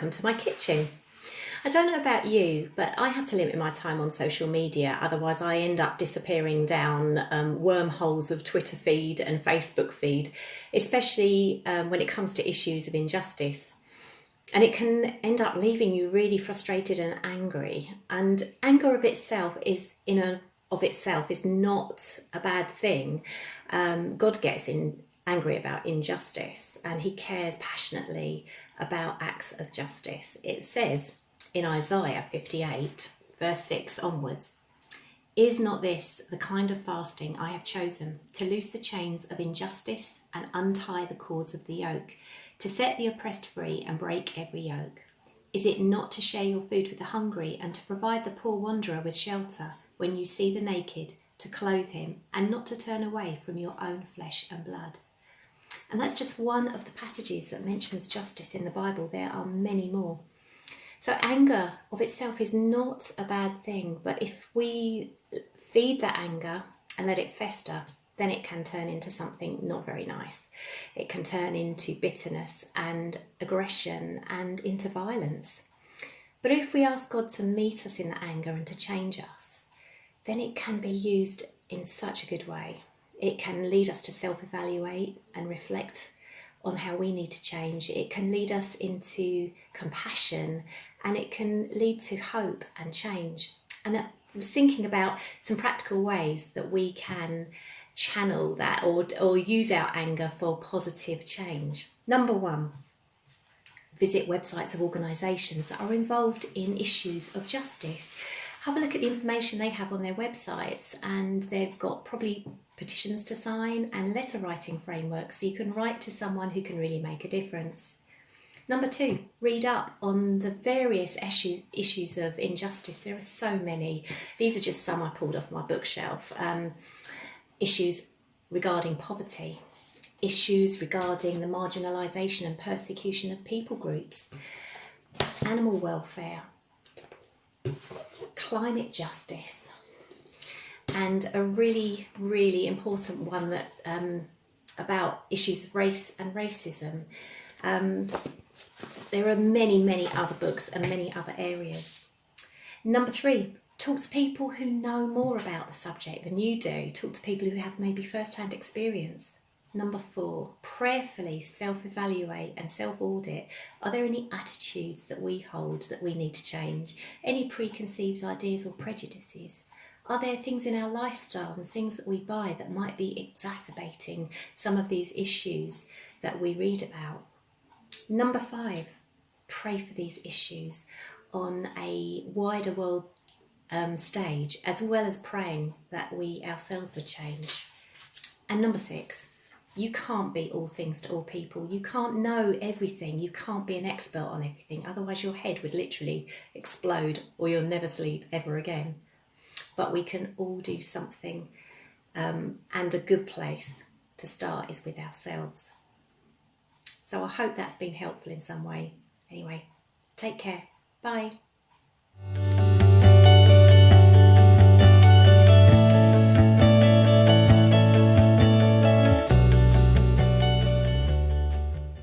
welcome to my kitchen. I don't know about you, but I have to limit my time on social media, otherwise I end up disappearing down wormholes of Twitter feed and Facebook feed, especially when it comes to issues of injustice. And it can end up leaving you really frustrated and angry. And anger of itself is not a bad thing. God gets angry about injustice, and he cares passionately about acts of justice. It says in Isaiah 58, verse 6 onwards, "Is not this the kind of fasting I have chosen, to loose the chains of injustice and untie the cords of the yoke, to set the oppressed free and break every yoke? Is it not to share your food with the hungry and to provide the poor wanderer with shelter when you see the naked, to clothe him and not to turn away from your own flesh and blood?" And that's just one of the passages that mentions justice in the Bible. There are many more. So anger of itself is not a bad thing, but if we feed that anger and let it fester, then it can turn into something not very nice. It can turn into bitterness and aggression and into violence. But if we ask God to meet us in that anger and to change us, then it can be used in such a good way. It can lead us to self-evaluate and reflect on how we need to change. It can lead us into compassion, and it can lead to hope and change. And I was thinking about some practical ways that we can channel that or use our anger for positive change. Number one, visit websites of organisations that are involved in issues of justice. Have a look at the information they have on their websites, and they've got probably petitions to sign and letter writing frameworks, so you can write to someone who can really make a difference. Number two, read up on the various issues of injustice. There are so many. These are just some I pulled off my bookshelf. Issues regarding poverty, issues regarding the marginalisation and persecution of people groups, animal welfare, climate justice, and a really, really important one that about issues of race and racism. There are many, many other books and many other areas. Number three, talk to people who know more about the subject than you do. Talk to people who have maybe first-hand experience. Number four, prayerfully self-evaluate and self-audit. Are there any attitudes that we hold that we need to change? Any preconceived ideas or prejudices? Are there things in our lifestyle and things that we buy that might be exacerbating some of these issues that we read about? Number five, pray for these issues on a wider world stage, as well as praying that we ourselves would change. And number six, you can't be all things to all people. You can't know everything. You can't be an expert on everything. Otherwise your head would literally explode, or you'll never sleep ever again. But we can all do something, and a good place to start is with ourselves. So I hope that's been helpful in some way. Anyway, take care. Bye.